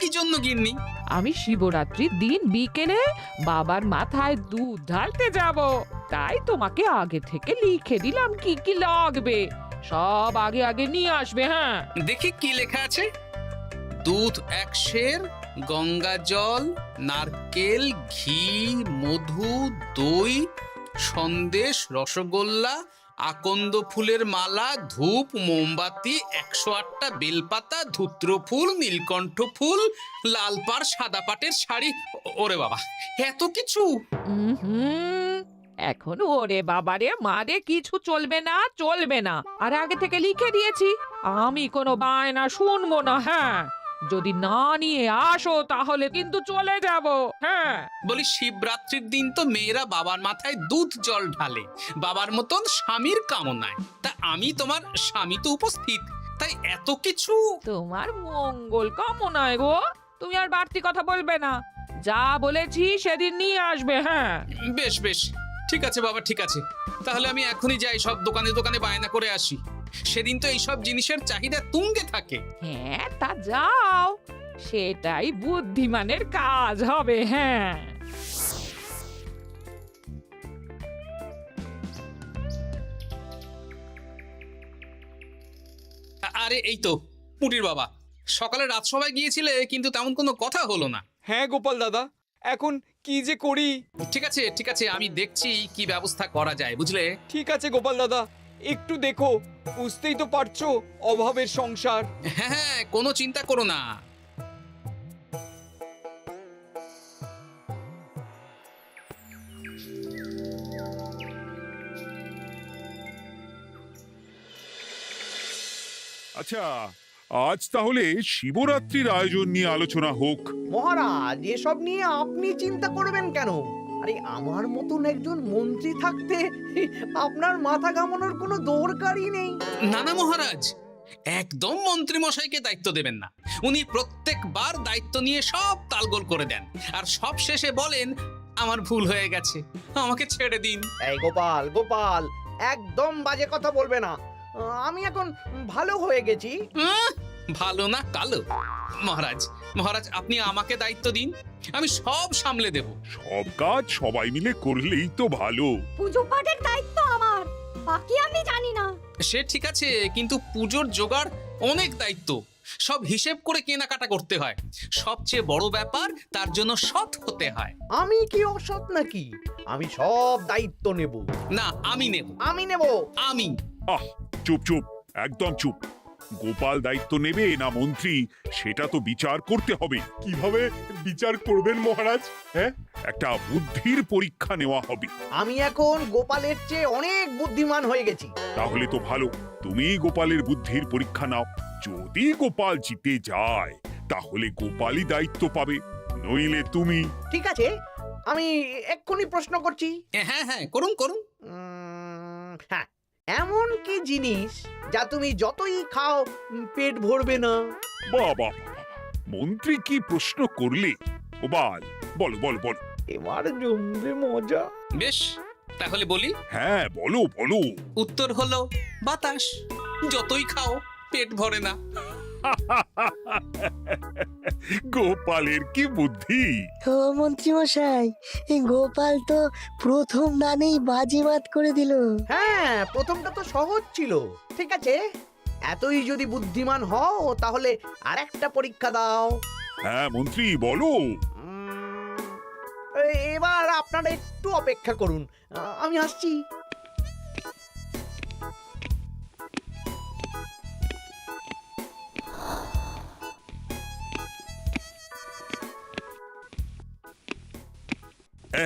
কি জন্য গিন্নি? আমি শিবরাত্রির দিন বিকেলে বাবার মাথায় দুধ ঢালতে যাব, তাই তোমাকে আগে থেকে লিখে দিলাম কি কি লাগবে। সব আগে আগে নিয়ে আসবে। হ্যাঁ, দেখি কি লেখা আছে। দুধ 1 সের, গঙ্গা জল, নারকেল, ঘি, মধু, দই, সন্দেশ, রসগোল্লা, আকন্দ ফুলের মালা, ধূপ, মোমবাতি, 108টা বেলপাতা, ধূত্র ফুল, নীলকণ্ঠ ফুল, লাল পাড় সাদা পাটের শাড়ি। ওরে বাবা, এত কিছু! হুম, এখন ওরে বাবারে মারে কিছু চলবে না, চলবে না। আর আগে থেকে লিখে দিয়েছি, আমি কোনো বায়না শুনবো না। হ্যাঁ, যদি না নিয়ে আসো তাহলে কিন্তু চলে যাব। হ্যাঁ, বলি, শিবরাত্রির দিন তো মেয়েরা বাবার মাথায় দুধ জল ঢালে বাবার মতন স্বামীর কামনায়। তা আমি তোমার স্বামী তো উপস্থিত, তাই এত কিছু। তোমার মঙ্গল কামনায় গো, তুমি আর বাড়তি কথা বলবে না। যা বলেছি সেদিন নিয়ে আসবে। হ্যাঁ, বেশ বেশ, ঠিক আছে বাবা, ঠিক আছে। তাহলে আমি এখনই যাই, সব দোকানে দোকানে বায়না করে আসি। সেদিন তো এইসব জিনিসের চাহিদা তুঙ্গে থাকে। হ্যাঁ, তা যাও, সেটাই বুদ্ধিমানের কাজ হবে। হ্যাঁ, আরে এই তো পুটির বাবা, সকালে রাজসভায় গিয়েছিলে কিন্তু তেমন কোনো কথা হলো না। হ্যাঁ গোপাল দাদা, এখন কি যে করি। ঠিক আছে ঠিক আছে, আমি দেখছি কি ব্যবস্থা করা যায়, বুঝলে। ঠিক আছে গোপাল দাদা, একটু দেখো, বুঝতেই তো পারছো অভাবের সংসার। হ্যাঁ হ্যাঁ, কোনো চিন্তা করো না। আচ্ছা, আজ তাহলে শিবরাত্রির আয়োজন নিয়ে আলোচনা হোক। মহারাজ, এসব নিয়ে আপনি চিন্তা করবেন কেন? আরে আমার মতন একজন মন্ত্রী থাকতে আপনার মাথা ঘামানোর কোনো দরকারই নেই। না না মহারাজ, একদম মন্ত্রী মশাইকে দায়িত্ব দেবেন না। উনি প্রত্যেকবার দায়িত্ব নিয়ে সব তালগোল করে দেন, আর সব শেষে বলেন আমার ভুল হয়ে গেছে, আমাকে ছেড়ে দিন। এই গোপাল গোপাল, একদম বাজে কথা বলবে না। আমি এখন ভালো হয়ে গেছি। ভালো না কালো? মহারাজ মহারাজ, আপনি আমাকে দায়িত্ব দিন, আমি সব সামলে দেব। সব কাজ সবাই মিলে করলেই তো ভালো। পুজো পাঠের দায়িত্ব আমার, বাকি আমি জানি না। সে ঠিক আছে, কিন্তু পুজোর জোগাড় অনেক দায়িত্ব, সব হিসেব করে কেনাকাটা করতে হয়। সবচেয়ে বড় ব্যাপার, তার জন্য সৎ হতে হয়। আমি কি অসৎ নাকি? আমি সব দায়িত্ব নেব। না, আমি নেব। আমি নেব। আমি। আহ, চুপ চুপ, একদম চুপ। গোপাল দায়িত্ব নেবে না মন্ত্রী, সেটা তো বিচার করতে হবে। কিভাবে বিচার করবেন মহারাজ? হ্যাঁ, একটা বুদ্ধির পরীক্ষা নেওয়া হবে। আমি এখন গোপালের চেয়ে অনেক বুদ্ধিমান হয়ে গেছি। তাহলে তো ভালো, তুমি গোপালের বুদ্ধির পরীক্ষা নাও। যদি গোপাল জিতে যায় তাহলে গোপালই দায়িত্ব পাবে, নইলে তুমি। ঠিক আছে, আমি এক্ষুনি প্রশ্ন করছি। হ্যাঁ হ্যাঁ, করুন করুন। হ্যাঁ, এমন কি জিনিস যা তুমি যতই খাও পেট ভরবে না? বাবা, মন্ত্রী কি প্রশ্ন করলে! গোপাল, বলো বলো বলো। এবার জমবে মজা। বেশ, তাহলে বলি। হ্যাঁ, বলো বলো। উত্তর হলো বাতাস। যতই খাও পেট ভরে না। গোপালের কি বুদ্ধি! ও মন্ত্রী মশাই, এই গোপাল তো প্রথম দানেই বাজিমাত করে দিল। হ্যাঁ, প্রথমটা তো সহজ ছিল। ঠিক আছে, এতই যদি বুদ্ধিমান হও তাহলে আরেকটা পরীক্ষা দাও। হ্যাঁ মন্ত্রী, বলো। এবার আপনারা একটু অপেক্ষা করুন, আমি আসছি।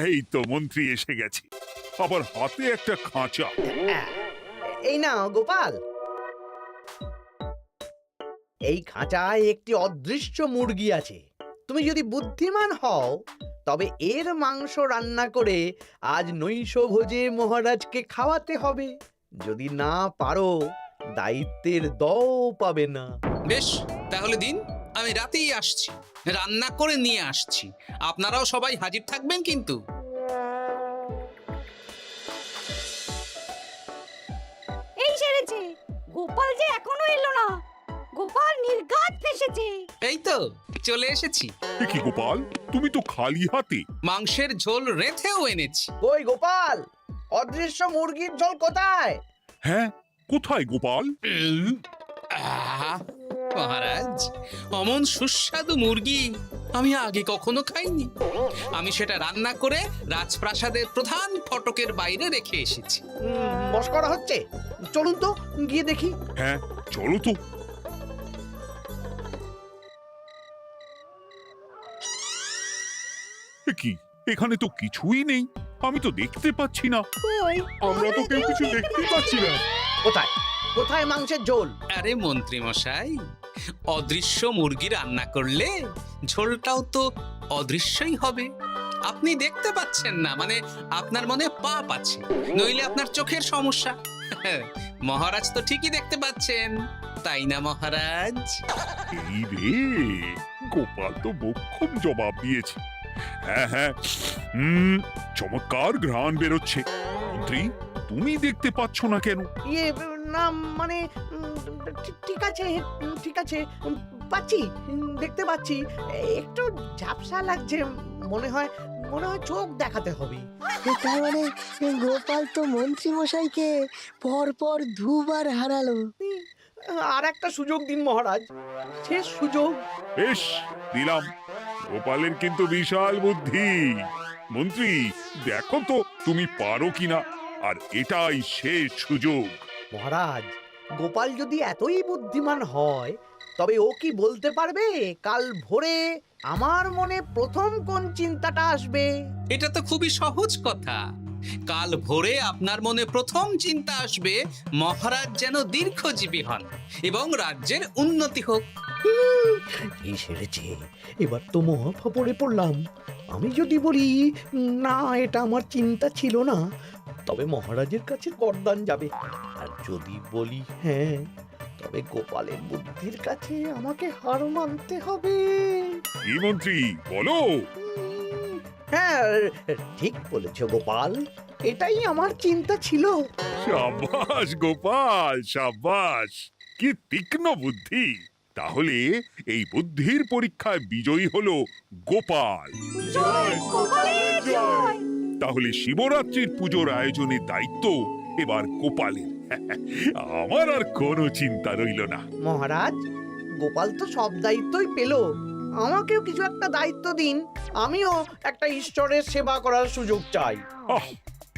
এই তো মন্ত্রী এসে গেছে, আবার হাতে একটা খাঁচা। এই নাও গোপাল, এই খাঁচায় একটি অদৃশ্য মুরগি আছে। তুমি যদি বুদ্ধিমান হও তবে এর মাংস রান্না করে আজ নৈশভোজে মহারাজকে খাওয়াতে হবে। যদি না পারো, দায়িত্বের দও পাবে না। বেশ, তাহলে দিন, আমি রাতেই আসছি, রান্না করে নিয়ে আসছি। আপনারাও সবাই হাজির থাকবেন কিন্তু। এই সেরেছে, গোপাল যে এখনো এলো না। গোপাল নির্ঘাত ফেসেছে। এই তো চলে এসেছি। এ কি গোপাল, তুমি তো খালি হাতে। মাংসের ঝোল রেঁধেও এনেছি। কই গোপাল, অদৃশ্য মুরগির ঝোল কোথায়? হ্যাঁ, কোথায় গোপাল? আহা, মহারাজ, অমন সুস্বাদু মুরগি আমি আগে কখনো খাইনি। আমি সেটা রান্না করে রাজপ্রাসাদের প্রধান ফটকের বাইরে রেখে এসেছি। মস্করা হচ্ছে, চলুন তো গিয়ে দেখি। হ্যাঁ, চলো তো। এ কি, এখানে তো কিছুই নেই, আমি তো দেখতে পাচ্ছি না। আমরা তো কেউ কিছু দেখতে পাচ্ছি না। কোথায় কোথায় মাংসের ঝোল? আরে মন্ত্রী মশাই, অদৃশ্য মুরগি রান্না করলে ঝোলটাও তো অদৃশ্যই হবে। আপনি দেখতে পাচ্ছেন না, মানে আপনার মনে পাপ আছে, নইলে আপনার চোখের সমস্যা। মহারাজ তো ঠিকই দেখতে পাচ্ছেন, তাই না মহারাজ? এই রে, গোপাল তো মোক্ষম জবাব দিয়েছে। হ্যাঁ হ্যাঁ, চমৎকার ঘ্রাণ বেরোচ্ছে। মন্ত্রী, তুমি দেখতে পাচ্ছ না কেন? ইয়ে না মানে ঠিক আছে, ঠিক আছে, পাচ্ছি, দেখতে পাচ্ছি। একটু ঝাপসা লাগছে, মনে হয় চোখ দেখাতে হবে। তার মানে গোপাল তো মন্ত্রী মশাইকে পরপর দুবার হারালো। আর একটা সুযোগ দিন মহারাজ, শেষ সুযোগ। বেশ, দিলাম। গোপালের কিন্তু বিশাল বুদ্ধি। মন্ত্রী, দেখো তো তুমি পারো কিনা, আর এটাই শেষ সুযোগ। মহারাজ, গোপাল যদি এতই বুদ্ধিমান হয়, তবে ও কি বলতে পারবে কাল ভোরে আমার মনে প্রথম কোন চিন্তাটা আসবে? এটা তো খুবই সহজ কথা। কাল ভোরে আপনার মনে প্রথম চিন্তা আসবে মহারাজ যেন দীর্ঘজীবী হন এবং রাজ্যের উন্নতি হোক। এই সেরেছে, এবার তো মহা ফাপড়ে পড়লাম। আমি যদি বলি না, এটা আমার চিন্তা ছিল না, তবে মহারাজের কাছে গর্দান যাবে। আর যদি বলি হ্যাঁ, তবে গোপালের বুদ্ধির কাছে আমাকে হার মানতে হবে। এই মন্ত্রী, বলো। হ্যাঁ, ঠিক বলেছ গোপাল, এটাই আমার চিন্তা ছিল। সাবাস গোপাল, সাবাস, কি তীক্ষ্ণ বুদ্ধি। তাহলে এই বুদ্ধির পরীক্ষায় বিজয়ী হলো গোপাল। জয় গোপালের জয়। তাহলে শিবরাত্রির পুজোর আয়োজনের দায়িত্ব এবার গোপালের। আমার আর কোনো চিন্তা রইল না। মহারাজ, গোপাল তো সব দায়িত্বই পেল, আমাকেও কিছু একটা দায়িত্ব দিন। আমিও একটা ঈশ্বরের সেবা করার সুযোগ চাই। আহ,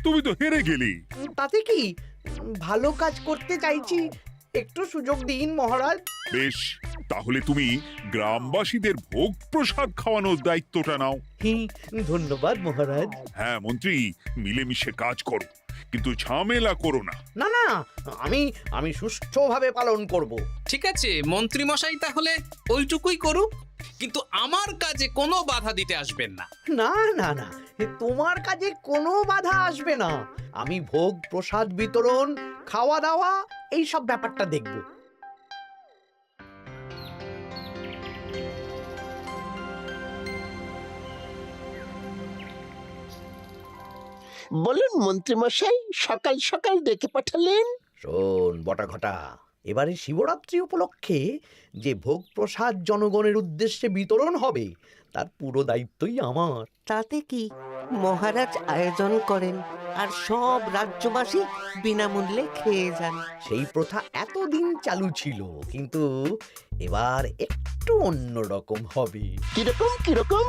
তুমি তো হেরে গেলে। তাতে কি, ভালো কাজ করতে চাইছি, একটু সুযোগ দিন মহারাজ। বেশ, তাহলে তুমি গ্রামবাসীদের ভোগ প্রসাদ খাওয়ানোর দায়িত্বটা নাও। ধন্যবাদ মহারাজ। হ্যাঁ মন্ত্রী, মিলেমিশে কাজ করো, কিন্তু ঝামেলা করো না। না না, আমি সুষ্ঠুভাবে পালন করব। ঠিক আছে মন্ত্রী মশাই, তাহলে ওইটুকুই করুক, কিন্তু আমার কাজে কোনো বাধা দিতে আসবেন না। না না না, তোমার কাজে কোনো বাধা আসবে না। আমি ভোগ প্রসাদ বিতরণ, খাওয়া দাওয়া, এই সব ব্যাপারটা দেখব। বলুন মন্ত্রীমশাই, সকাল সকাল ডেকে পাঠালেন। শোন বটা ঘটা, এবারে শিবরাত্রি উপলক্ষে যে ভোগ প্রসাদ জনগণের উদ্দেশ্যে বিতরণ হবে, তার পুরো দায়িত্বই আমার। তাতে কি, মহারাজ আয়োজন করেন আর সব রাজ্যবাসী বিনামূল্যে খেয়ে যান। সেই প্রথা এতদিন চালু ছিল, কিন্তু এবার একটু অন্যরকম হবে। কিরকম কিরকম?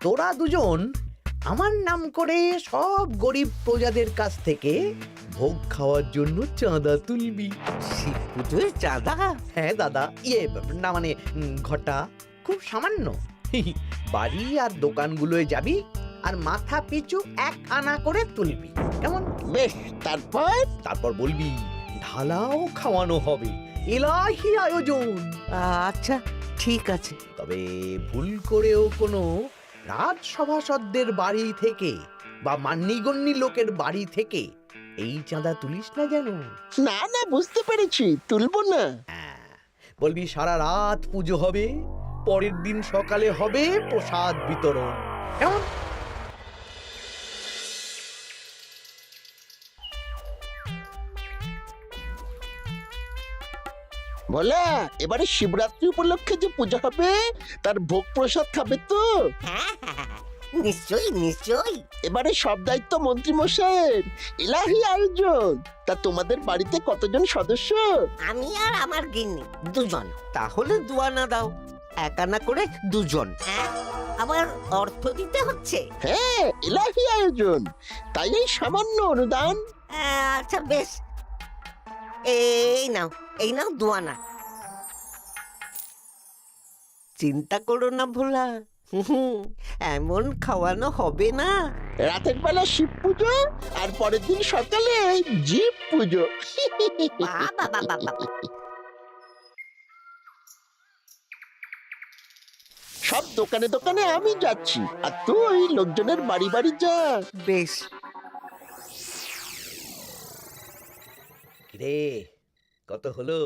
তোরা দুজন আমার নাম করে সব গরিব প্রজাদের কাছ থেকে ভোগ খাওয়ার জন্য চাঁদা তুলবি। শিব পুজোয় চাঁদা? হ্যাঁ দাদা, না মানে ঘটা, খুব সামান্য। বাড়ি আর দোকানগুলোয় যাবি আর মাথা পিছু 1 আনা করে তুলবি, কেমন? বেশ, তারপর বলবি ঢালাও খাওয়ানো হবে, এলাহি আয়োজন। আচ্ছা ঠিক আছে। তবে ভুল করেও কোনো রাজসভাসদদের বাড়ি থেকে বা মান্যিগণ্যি লোকের বাড়ি থেকে এই চাঁদা তুলিস না যেন। না না, বুঝতে পেরেছি, তুলবো না। বলবি সারা রাত পুজো হবে, পরের দিন সকালে হবে প্রসাদ বিতরণ, কেমন? ভোলা এবারে শিবরাত্রি উপলক্ষে যে পূজা হবে তার ভোগ প্রসাদ খাবে তো? হ্যাঁ হ্যাঁ হ্যাঁ, নিশ্চয়ই নিশ্চয়ই। এবারে সব দায়িত্ব মন্ত্রী মশাইয়ের, এলাহি আয়োজন। তা তোমাদের বাড়িতে কতজন সদস্য? আমি আর আমার গিন্নি দুজন। তাহলে দুয়ানা দাও, এক আনা করে দুজন। হ্যাঁ, আবার অর্থ দিতে হচ্ছে। হ্যাঁ, এলাহি আয়োজন, তাই এই সামান্য অনুদান। আচ্ছা বেশ, এই নাও দুয়ানা। চিন্তা করো না ভোলা, এমন খাওয়ানো হবে না। রাতের বেলা শিব পুজো আর পরের দিন সকালে জীব পুজো। বাবা বাবা বাবা, সব দোকানে দোকানে আমি যাচ্ছি, আর তুই লোকজনের বাড়ি বাড়ি যা। বেশ। রে কত হলো?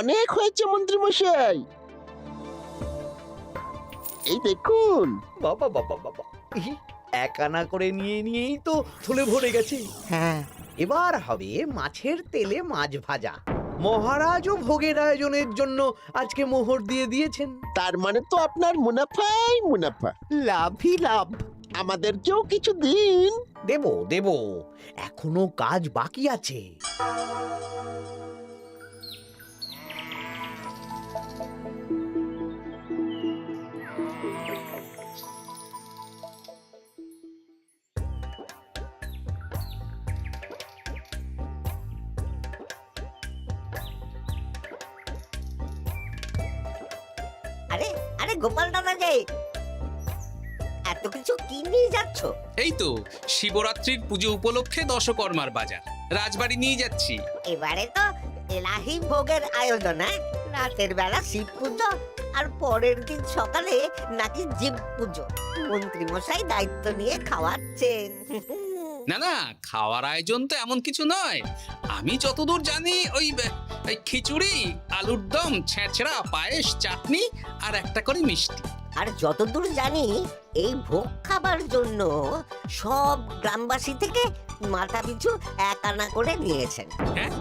অনেক হয়েছে মন্ত্রী মশাই, এই দেখুন। বাবা বাবা বাবা, এক আনা করে নিয়েই তো থলে ভরে গেছে। হ্যাঁ, এবার হবে মাছের তেলে মাছ ভাজা। মহারাজও ভোগের আয়োজনের জন্য আজকে মোহর দিয়ে দিয়েছেন। তার মানে তো আপনার মুনাফাই মুনাফা, লাভই লাভ। আমাদেরকেও কিছু দিন। দেব এখনো কাজ বাকি আছে। আরে আরে গোপাল দাদা যে, এত কিছু কি নিয়ে যাচ্ছ? এই তো শিবরাত্রির পুজো উপলক্ষে দশকর্মার বাজার রাজবাড়ি নিয়ে যাচ্ছি। এবারে তো এলাহি ভোগের আয়োজন। রাতের বেলা শিব পুজো আর পরের দিন সকালে নাকি জীব পুজো। মন্ত্রী মশাই দায়িত্ব নিয়ে খাওয়াচ্ছেন। না খাওয়ার আয়োজন তো এমন কিছু নয়। আমি যতদূর জানি ওই খিচুড়ি, আলুর দম, ছেঁচড়া, পায়েস, চাটনি আর একটা করে মিষ্টি। আর যতদূর জানি এই ভোগ খাবার জন্য সব গ্রামবাসী থেকে মাথা পিছু এক আনা করে নিয়েছেন। হ্যাঁ,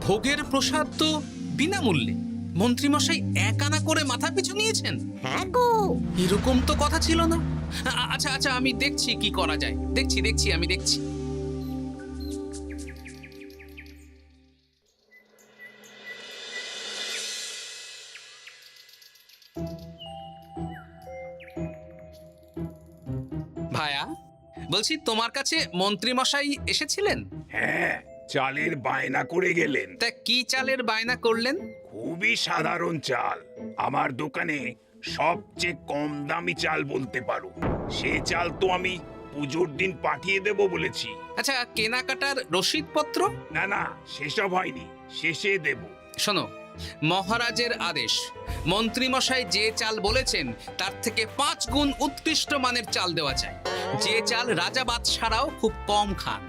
ভোগের প্রসাদ তো বিনামূল্যে। মন্ত্রীমশাই এক আনা করে মাথা পিছু নিয়েছেন? হ্যাঁ গো, এরকম তো কথা ছিল না। আচ্ছা আমি দেখছি কি করা যায়। দেখছি আমি দেখছি। ভায়া, বলছি তোমার কাছে মন্ত্রীমশাই এসেছিলেন? হ্যাঁ, চালের বায়না করে গেলেন। তা কি চালের বায়না করলেন? খুবই সাধারণ চাল, আমার দোকানে সবচেয়ে কম দামি চাল বলতে পারো। সে চাল তো আমি পুজোর দিন পাঠিয়ে দেব বলেছি। আচ্ছা, কেনাকাটার রসিদপত্র? না সেসব হয়নি, শেষে দেব। শোনো, মহারাজের আদেশ, মন্ত্রীমশাই যে চাল বলেছেন তার থেকে 5 গুণ উৎকৃষ্ট মানের চাল দেওয়া চাই। যে চাল রাজা বাদশারাও খুব কম খান,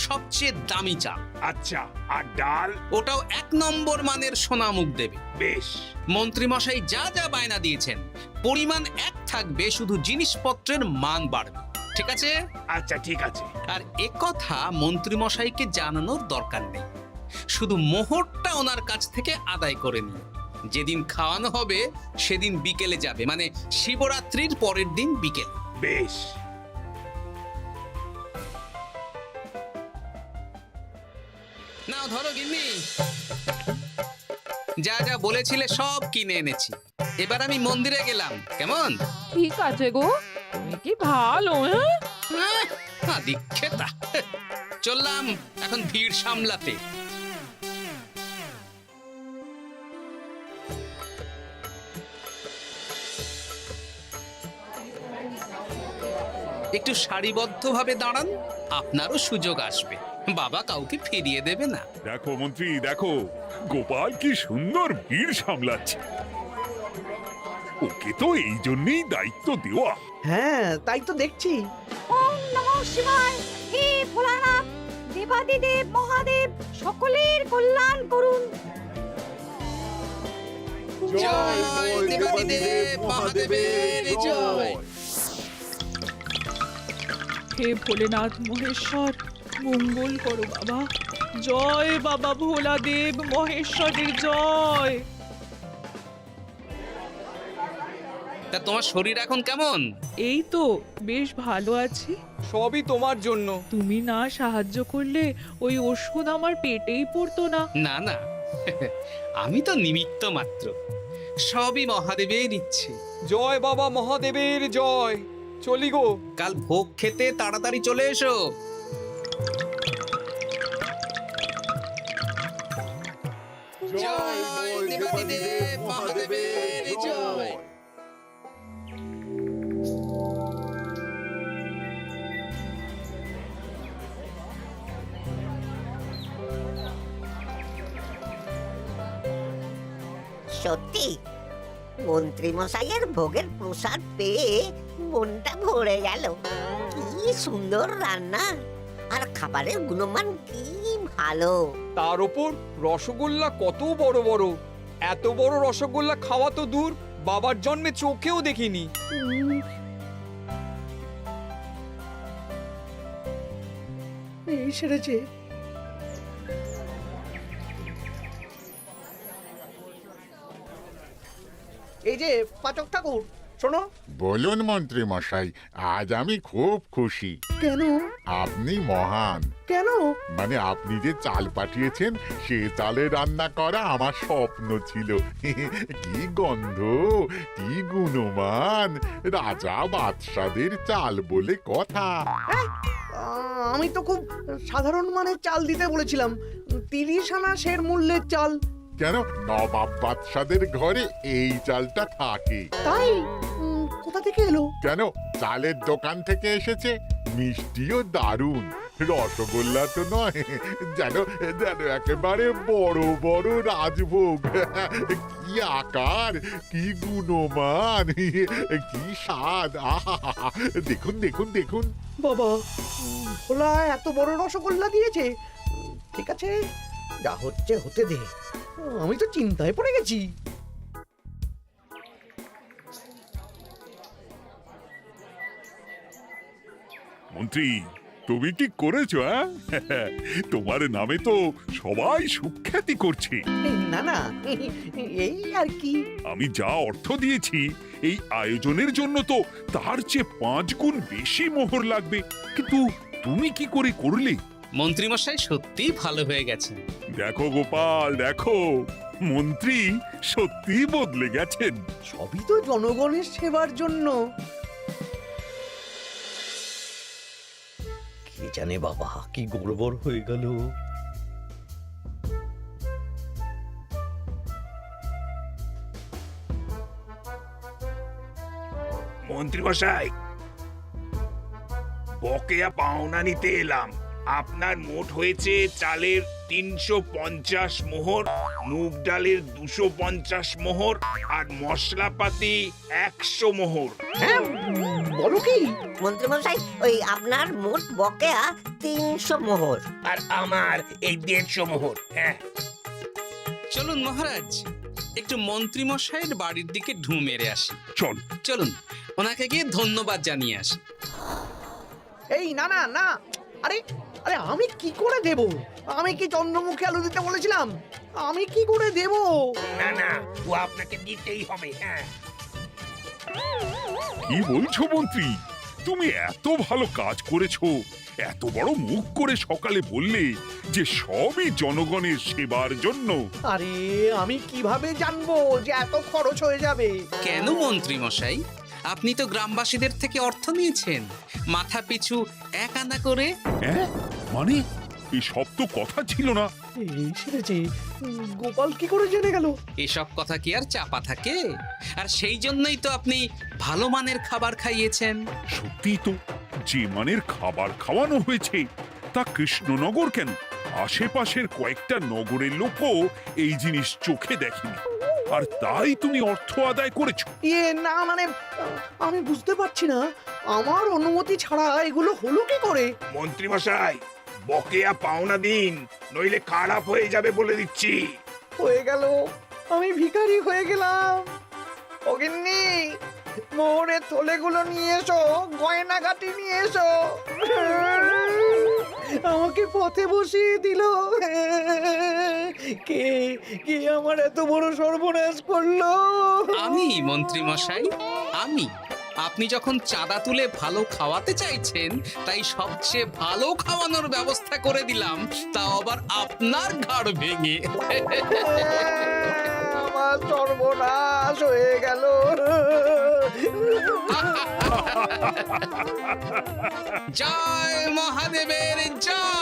সবচেয়ে দামি চাল। আচ্ছা, আর ডাল? ওটাও 1 নম্বর মানের সোনামুখ দেবে। বেশ। মন্ত্রীমশাই যা যা বায়না দিয়েছেন পরিমাণ এক থাকবে, শুধু জিনিসপত্রের মান বাড়বে। ঠিক আছে? আচ্ছা ঠিক আছে। আর একথা মন্ত্রীমশাইকে জানানোর দরকার নেই, শুধু মোহরটা ওনার কাছ থেকে আদায় করে নিন। যেদিন খাওয়ানো হবে সেদিন বিকেলে যাবে, মানে শিবরাত্রির পরের দিন বিকেল। বেশ। নাও ধরো গিন্নি, যা যা বলেছিলে সব কিনে এনেছি। এবার আমি মন্দিরে গেলাম, কেমন? ঠিক আছে গো, তুমি কি ভালো। দীক্ষেতা। চললাম এখন ভিড় সামলাতে। একটু সারিবদ্ধভাবে দাঁড়ান, আপনারও সুযোগ আসবে। বাবা কাউকে ফিরিয়ে দেবে না। দেখো মন্ত্রী, দেখো গোপাল কি সুন্দর ভিড় সামলাচ্ছে। ওকে তো এই জন্যই দায়িত্ব দেওয়া। হ্যাঁ, তাই তো দেখছি। ওম নমঃ শিবায়। হে ভোলানাথ, দেবাদিদেব মহাদেব সকলের কল্যাণ করুন। জয় দেবাদিদেব মহাদেবের জয়। হে ভোলেনাথ মহেশ্বর, মঙ্গল করো বাবা। জয় বাবা ভোলাদেব মহেশ্বরের জয়। তা তোমার শরীর এখন কেমন? এই তো বেশ ভালো আছি। সবই তোমার জন্য। তুমি না সাহায্য করলে ওই ওষুধ আমার পেটেই পড়তো না। না না, আমি তো নিমিত্ত মাত্র, সবই মহাদেবের ইচ্ছে। জয় বাবা মহাদেবের জয়। চলি গো। কাল ভোগ খেতে তাড়াতাড়ি চলে এসো। জয় দেবাদিদেব মহাদেবের জয়। সত্যি মন্ত্রী মশাইয়ের ভোগের প্রসাদ পেয়ে মনটা ভরে গেল। কি সুন্দর রান্না, আর খাবারের গুণমান কি ভালো। তার ওপর রসগোল্লা কত বড় বড়। এত বড় রসগোল্লা খাওয়া তো দূর, বাবার জন্মে চোখেও দেখিনি। এই সেরেছে। এই যে পাচক ঠাকুর, শোনো। বলুন মন্ত্রী মশাই, আজ আমি খুব খুশি। কেন? আপনি মহান। কেন? মানে আপনি যে চাল পাঠিয়েছেন সে চালে রান্না করা আমার স্বপ্ন ছিল। কি গন্ধ, কি গুণমান, রাজা বাদশাদের চাল বলে কথা। আমি তো খুব সাধারণ মানের চাল দিতে বলেছিলাম, 30 আনা সের মূল্যের চাল। কেন, নবাব বাদশাদের ঘরে এই চালটা থাকে। তাই? কোথা থেকে এলো? কেন, চালের দোকান থেকে এসেছে। মিষ্টিও দারুণ, রসগোল্লা তো নয়, যেন যেন একেবারে বড় বড় রাজভোগ। কি আকার, কি গুণমান, কি স্বাদ। আহা, দেখুন দেখুন দেখুন। বাবা, ভোলা এত বড় রসগোল্লা দিয়েছে। ঠিক আছে, যা হচ্ছে হতে দে। আমি তো চিন্তায় পড়ে গেছি। মন্ত্রী, তুমি কি করেছো? তোমার নামে তো সবাই সুখ্যাতি করছে। না না, এই আর কি। আমি যা অর্থ দিয়েছি এই আয়োজনের জন্য তো তার চেয়ে 5 গুণ বেশি মোহর লাগবে, কিন্তু তুমি কি করে করলে? মন্ত্রীমশাই সত্যিই ভালো হয়ে গেছেন। দেখো গোপাল, দেখো মন্ত্রী সত্যি বদলে গেছেন। সবই তো জনগণের সেবার জন্য। কে জানে বাবা, কি গড়বড় হয়ে গেল। মন্ত্রী মশাই, বকেয়া পাওনা নিতে এলাম। আপনার মোট হয়েছে চালের 350 মোহর, মুগ ডালের 250 মোহর, আর মশলাপাতি 100 মোহর। হ্যাঁ, বলো কি? মন্ত্রী মশাই, ওই আপনার মোট বকেয়া 300 মোহর। আর আমার এই 150 মোহর। হ্যাঁ, চলুন মহারাজ, একটু মন্ত্রীমশাইয়ের বাড়ির দিকে ঢু মেরে আসি। চল। চলুন, ওনাকে গিয়ে ধন্যবাদ জানিয়ে আসি। এই না না না, আরে আরে আমি কি করে দেব? আমি কি চন্দ্রমুখী আলু দিতে বলেছিলাম? আমি কি করে দেব? না না, ও আপনাকে দিতেই হবে। হ্যাঁ, কি বলছো মন্ত্রী? তুমি এত ভালো কাজ করেছো, এত বড় মুখ করে সকালে বললে যে সবই জনগণের সেবার জন্য। আরে আমি কিভাবে জানবো যে এত খরচ হয়ে যাবে? কেন মন্ত্রীমশাই, আপনি তো গ্রামবাসীদের থেকে অর্থ নিয়েছেন, মাথা পিছু 1 আনা করে। হ্যাঁ, মানে এসব তো কথা ছিল না। এই সেরেছে, গোপাল কি করে জেনে গেল? এসব কথা কি আর চাপা থাকে? আর সেই জন্যই তো আপনি ভালো মানের খাবার খাইয়েছেন। সত্যি তো, যে মানের খাবার খাওয়ানো হয়েছে তা কৃষ্ণনগর কেন, আশেপাশের কয়েকটা নগরের লোকও এই জিনিস চোখে দেখেনি, আর তাই তুমি অর্থ আদায় করেছো। না মানে, আমি বুঝতে পারছি না, আমার অনুমতি ছাড়া এগুলো হলো কি করে? মন্ত্রী মশাই, বকেয়া পাওনা দিন, নইলে খারাপ হয়ে যাবে বলে দিচ্ছি। হয়ে গেল, আমি ভিখারি হয়ে গেলাম। অগিন্নি, মোহরের থলেগুলো নিয়ে এসো, গয়নাগাটি নিয়ে এসো। আমাকে পথে বসিয়ে দিল। কে কে আমার এত বড় সর্বনাশ করলো? আমি মন্ত্রী মশাই, আমি। আপনি যখন চাঁদা তুলে ভালো খাওয়াতে চাইছেন, তাই সবচেয়ে ভালো খাওয়ানোর ব্যবস্থা করে দিলাম, তাও আবার আপনার ঘাড় ভেঙে। আমার সর্বনাশ হয়ে গেল। জয় মহাদেবের জয়।